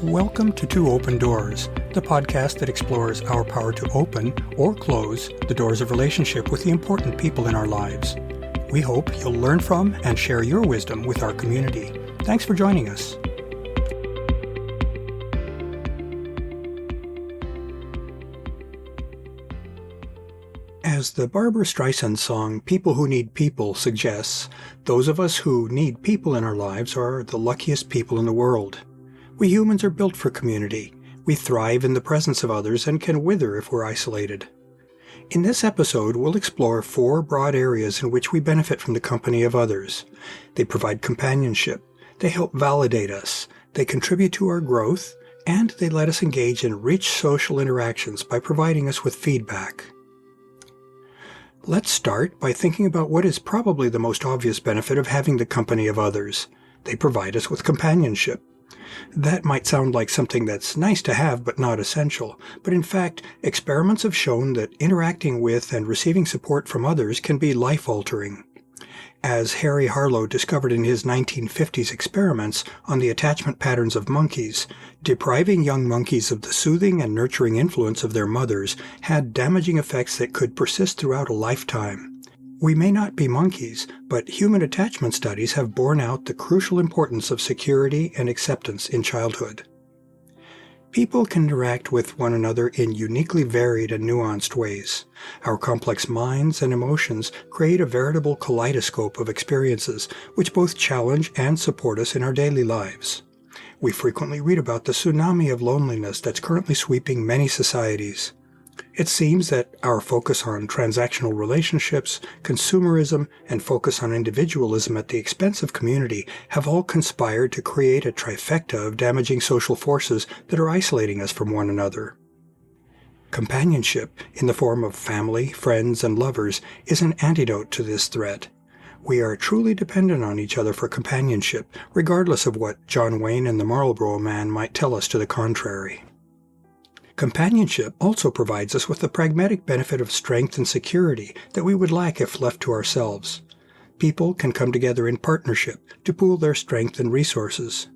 Welcome to Two Open Doors, the podcast that explores our power to open or close the doors of relationship with the important people in our lives. We hope you'll learn from and share your wisdom with our community. Thanks for joining us. As the Barbara Streisand song People Who Need People suggests, those of us who need people in our lives are the luckiest people in the world. We humans are built for community. We thrive in the presence of others and can wither if we're isolated. In this episode, we'll explore 4 broad areas in which we benefit from the company of others. They provide companionship, they help validate us, they contribute to our growth, and they let us engage in rich social interactions by providing us with feedback. Let's start by thinking about what is probably the most obvious benefit of having the company of others. They provide us with companionship. That might sound like something that's nice to have but not essential, but in fact, experiments have shown that interacting with and receiving support from others can be life-altering. As Harry Harlow discovered in his 1950s experiments on the attachment patterns of monkeys, depriving young monkeys of the soothing and nurturing influence of their mothers had damaging effects that could persist throughout a lifetime. We may not be monkeys, but human attachment studies have borne out the crucial importance of security and acceptance in childhood. People can interact with one another in uniquely varied and nuanced ways. Our complex minds and emotions create a veritable kaleidoscope of experiences which both challenge and support us in our daily lives. We frequently read about the tsunami of loneliness that's currently sweeping many societies. It seems that our focus on transactional relationships, consumerism, and focus on individualism at the expense of community have all conspired to create a trifecta of damaging social forces that are isolating us from one another. Companionship, in the form of family, friends, and lovers, is an antidote to this threat. We are truly dependent on each other for companionship, regardless of what John Wayne and the Marlborough Man might tell us to the contrary. Companionship also provides us with the pragmatic benefit of strength and security that we would lack if left to ourselves. People can come together in partnership to pool their strength and resources.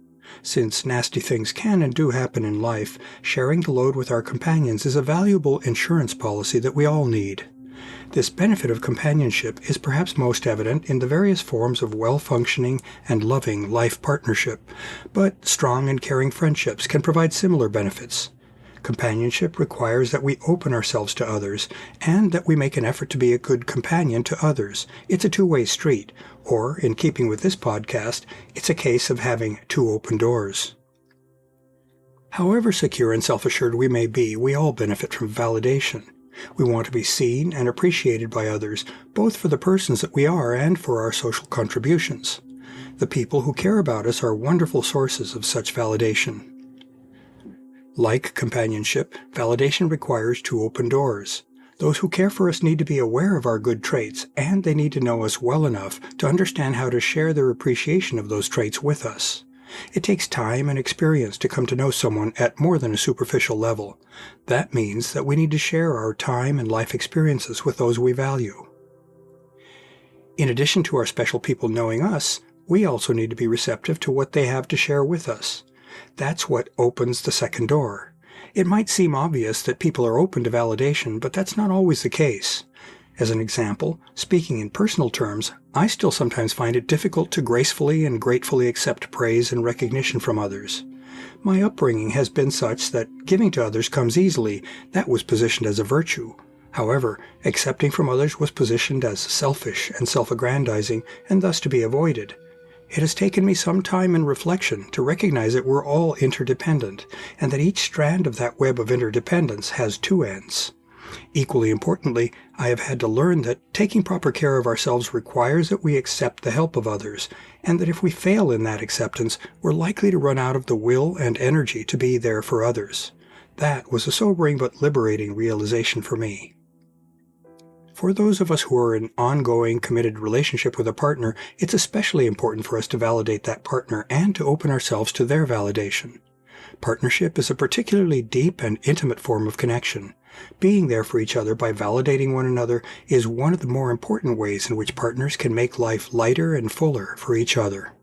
Since nasty things can and do happen in life, sharing the load with our companions is a valuable insurance policy that we all need. This benefit of companionship is perhaps most evident in the various forms of well-functioning and loving life partnership, but strong and caring friendships can provide similar benefits. Companionship requires that we open ourselves to others and that we make an effort to be a good companion to others. It's a two-way street, or, in keeping with this podcast, it's a case of having 2 open doors. However secure and self-assured we may be, we all benefit from validation. We want to be seen and appreciated by others, both for the persons that we are and for our social contributions. The people who care about us are wonderful sources of such validation. Like companionship, validation requires 2 open doors. Those who care for us need to be aware of our good traits, and they need to know us well enough to understand how to share their appreciation of those traits with us. It takes time and experience to come to know someone at more than a superficial level. That means that we need to share our time and life experiences with those we value. In addition to our special people knowing us, we also need to be receptive to what they have to share with us. That's what opens the second door. It might seem obvious that people are open to validation, but that's not always the case. As an example, speaking in personal terms, I still sometimes find it difficult to gracefully and gratefully accept praise and recognition from others. My upbringing has been such that giving to others comes easily. That was positioned as a virtue. However, accepting from others was positioned as selfish and self-aggrandizing, and thus to be avoided. It has taken me some time and reflection to recognize that we're all interdependent, and that each strand of that web of interdependence has 2 ends. Equally importantly, I have had to learn that taking proper care of ourselves requires that we accept the help of others, and that if we fail in that acceptance, we're likely to run out of the will and energy to be there for others. That was a sobering but liberating realization for me. For those of us who are in ongoing, committed relationship with a partner, it's especially important for us to validate that partner and to open ourselves to their validation. Partnership is a particularly deep and intimate form of connection. Being there for each other by validating one another is one of the more important ways in which partners can make life lighter and fuller for each other.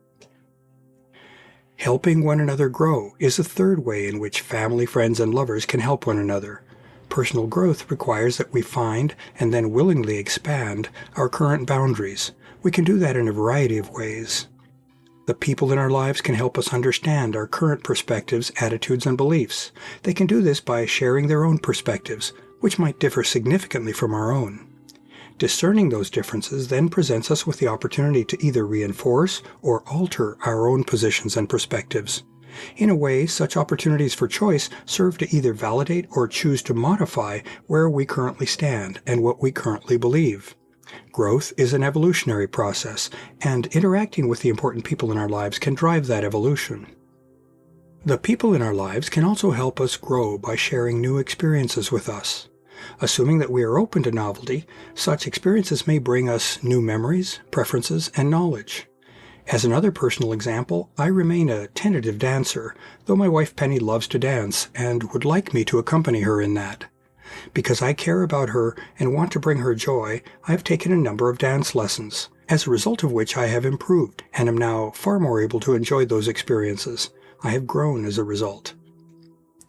Helping one another grow is a third way in which family, friends, and lovers can help one another. Personal growth requires that we find and then willingly expand our current boundaries. We can do that in a variety of ways. The people in our lives can help us understand our current perspectives, attitudes, and beliefs. They can do this by sharing their own perspectives, which might differ significantly from our own. Discerning those differences then presents us with the opportunity to either reinforce or alter our own positions and perspectives. In a way, such opportunities for choice serve to either validate or choose to modify where we currently stand and what we currently believe. Growth is an evolutionary process, and interacting with the important people in our lives can drive that evolution. The people in our lives can also help us grow by sharing new experiences with us. Assuming that we are open to novelty, such experiences may bring us new memories, preferences, and knowledge. As another personal example, I remain a tentative dancer, though my wife Penny loves to dance and would like me to accompany her in that. Because I care about her and want to bring her joy, I have taken a number of dance lessons, as a result of which I have improved and am now far more able to enjoy those experiences. I have grown as a result.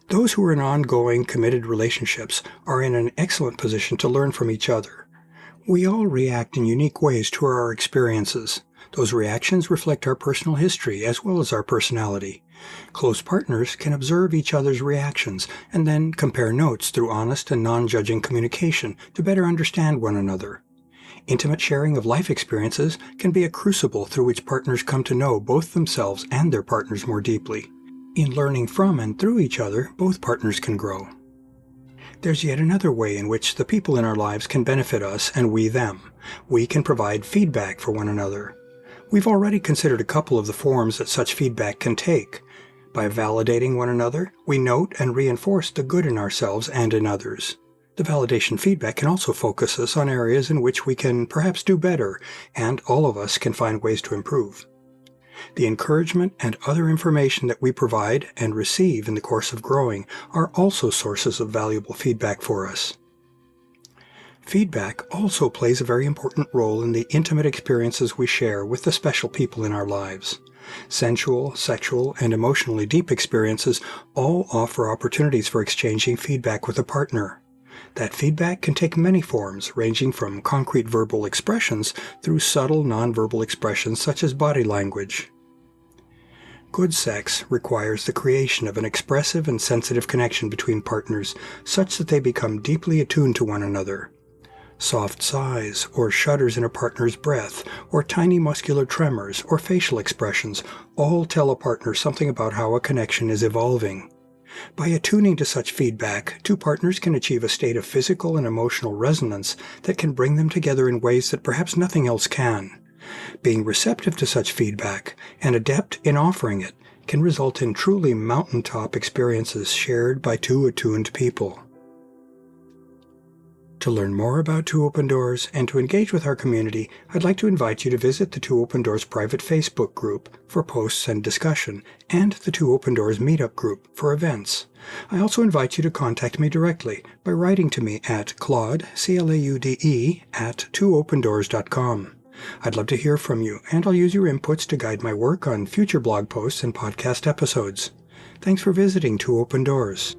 Those who are in ongoing, committed relationships are in an excellent position to learn from each other. We all react in unique ways to our experiences. Those reactions reflect our personal history as well as our personality. Close partners can observe each other's reactions and then compare notes through honest and non-judging communication to better understand one another. Intimate sharing of life experiences can be a crucible through which partners come to know both themselves and their partners more deeply. In learning from and through each other, both partners can grow. There's yet another way in which the people in our lives can benefit us and we them. We can provide feedback for one another. We've already considered a couple of the forms that such feedback can take. By validating one another, we note and reinforce the good in ourselves and in others. The validation feedback can also focus us on areas in which we can perhaps do better, and all of us can find ways to improve. The encouragement and other information that we provide and receive in the course of growing are also sources of valuable feedback for us. Feedback also plays a very important role in the intimate experiences we share with the special people in our lives. Sensual, sexual, and emotionally deep experiences all offer opportunities for exchanging feedback with a partner. That feedback can take many forms, ranging from concrete verbal expressions through subtle nonverbal expressions such as body language. Good sex requires the creation of an expressive and sensitive connection between partners such that they become deeply attuned to one another. Soft sighs, or shudders in a partner's breath, or tiny muscular tremors, or facial expressions all tell a partner something about how a connection is evolving. By attuning to such feedback, two partners can achieve a state of physical and emotional resonance that can bring them together in ways that perhaps nothing else can. Being receptive to such feedback, and adept in offering it, can result in truly mountaintop experiences shared by two attuned people. To learn more about Two Open Doors and to engage with our community, I'd like to invite you to visit the Two Open Doors private Facebook group for posts and discussion, and the Two Open Doors meetup group for events. I also invite you to contact me directly by writing to me at Claude, C-L-A-U-D-E, at twoopendoors.com. I'd love to hear from you, and I'll use your inputs to guide my work on future blog posts and podcast episodes. Thanks for visiting Two Open Doors.